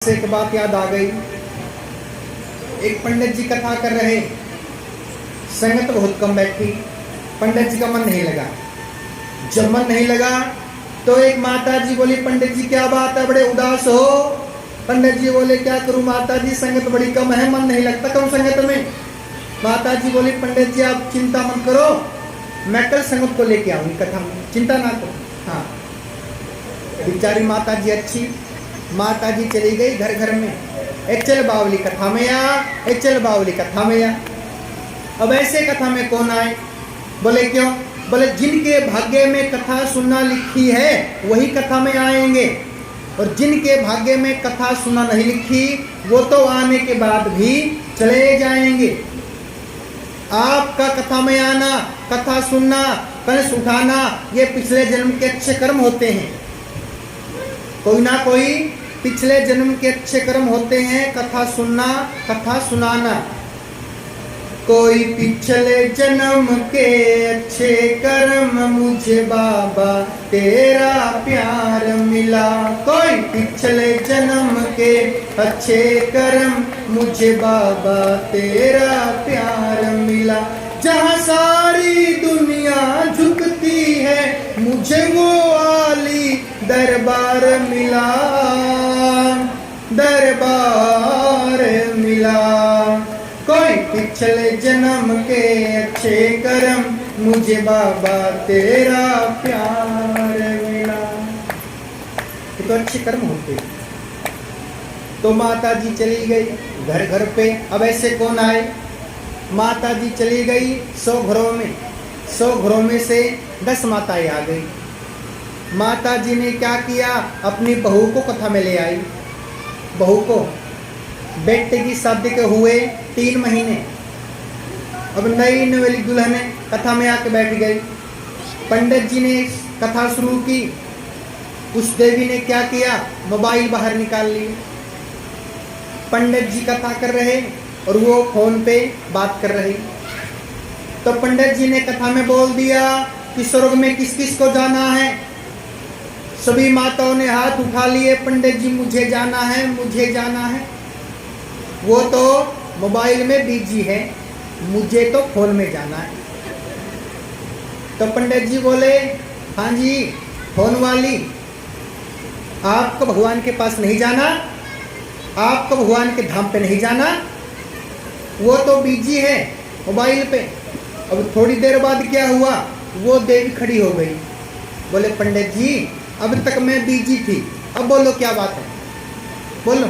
से एक बात याद आ गई। एक पंडित जी कथा कर रहे, संगत बहुत कम बैठी, पंडित जी का मन नहीं लगा। जब मन नहीं लगा तो एक माता जी बोली, पंडित जी क्या बात है, बड़े उदास हो? पंडित जी बोले, क्या करूं माता जी, संगत बड़ी कम है, मन नहीं लगता कम संगत में। माता जी बोली, पंडित जी आप चिंता मत करो, मैं कल संगत को लेके आऊंगी कथा में, चिंता ना करो। हाँ, बेचारी माता जी अच्छी, माता जी चली गई घर घर में, एक चल बावली कथा में आ, एक चल बावली कथा में आ। अब ऐसे कथा में कौन आए? बोले क्यों? बोले जिनके भाग्य में कथा सुनना लिखी है वही कथा में आएंगे, और जिनके भाग्य में कथा सुनना नहीं लिखी वो तो आने के बाद भी चले जाएंगे। आपका कथा में आना, कथा सुनना, कलश उठाना, ये पिछले जन्म के अच्छे कर्म होते हैं। कोई ना कोई पिछले जन्म के अच्छे कर्म होते हैं, कथा सुनना, कथा सुनाना। कोई पिछले जन्म के अच्छे कर्म मुझे बाबा तेरा प्यार मिला। कोई पिछले जन्म के अच्छे कर्म मुझे बाबा तेरा प्यार मिला। जहाँ सारी दुनिया झुकती है मुझे वो आली दरबार मिला, दरबार मिला। कोई पिछले जन्म के अच्छे कर्म मुझे बाबा तेरा प्यार मिला। ये तो अच्छे कर्म होते। तो माता जी चली गई घर घर पे। अब ऐसे कौन आए? माता जी चली गई 100 घरों में, 100 घरों में से 10 माताएं आ गई। माता जी ने क्या किया? अपनी बहू को कथा में ले आई। बहू को, बेटे की शादी के हुए 3 महीने, अब नई नवेली दुल्हन कथा में आके बैठ गई। पंडित जी ने कथा शुरू की, उस देवी ने क्या किया? मोबाइल बाहर निकाल ली। पंडित जी कथा कर रहे और वो फोन पे बात कर रहे। तो पंडित जी ने कथा में बोल दिया कि स्वर्ग में किस किस को जाना है। सभी माताओं ने हाथ उठा लिए, पंडित जी मुझे जाना है, मुझे जाना है। वो तो मोबाइल में बिजी है, मुझे तो फोन में जाना है। तो पंडित जी बोले, हाँ जी फोन वाली, आपको भगवान के पास नहीं जाना, आपको भगवान के धाम पे नहीं जाना, वो तो बिजी है मोबाइल पे। अब थोड़ी देर बाद क्या हुआ? वो देवी खड़ी हो गई। बोले पंडित जी अब तक मैं बिजी थी, अब बोलो क्या बात है, बोलो।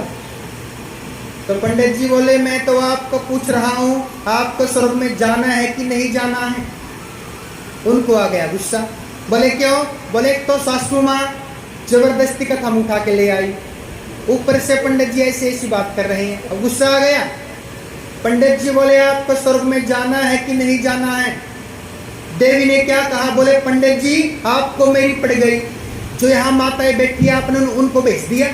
तो पंडित जी बोले, मैं तो आपको पूछ रहा हूँ, आपको स्वर्ग में जाना है कि नहीं जाना है? उनको आ गया गुस्सा। बोले क्यों? बोले तो सासू माँ जबरदस्ती कथा उठा के ले आई, ऊपर से पंडित जी ऐसे ऐसी बात कर रहे हैं। अब गुस्सा आ गया। पंडित जी बोले, आपको स्वर्ग में जाना है कि नहीं जाना है? देवी ने क्या कहा? बोले पंडित जी आपको मेरी पड़ गई, जो यहाँ माताएं बैठी है आपने उनको भेज दिया,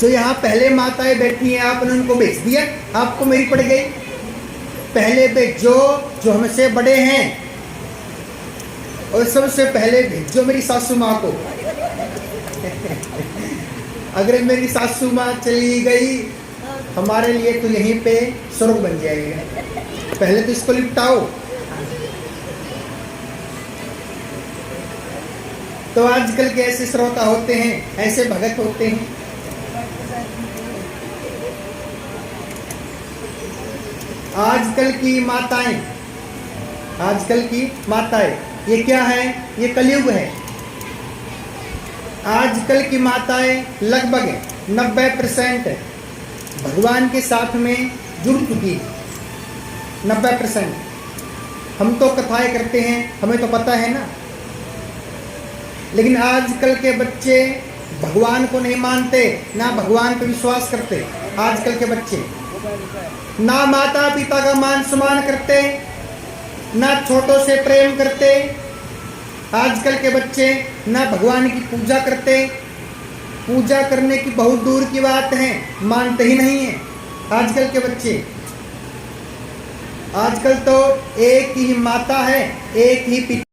जो यहाँ पहले माताएं बैठी हैं आपने उनको भेज दिया, आपको मेरी पड़ गई। पहले भेजो जो हमसे बड़े हैं, और सबसे पहले भेजो मेरी सासू माँ को। अगर मेरी सासू माँ चली गई हमारे लिए तो यहीं पे स्वर्ग बन जाएगा, पहले तो इसको निपटाओ। तो आजकल के ऐसे श्रोता होते हैं, ऐसे भगत होते हैं। आजकल की माताएं, आजकल की माताएं, ये क्या है? ये कलयुग है। आजकल की माताएं लगभग 90% भगवान के साथ में जुड़ चुकी है। 90%। हम तो कथाएं करते हैं, हमें तो पता है ना, लेकिन आजकल के बच्चे भगवान को नहीं मानते, ना भगवान पर विश्वास करते। आजकल के बच्चे ना माता पिता का मान सम्मान करते, ना छोटों से प्रेम करते। आजकल के बच्चे ना भगवान की पूजा करते, पूजा करने की बहुत दूर की बात है, मानते ही नहीं है आजकल के बच्चे। आजकल तो एक ही माता है, एक ही पिता।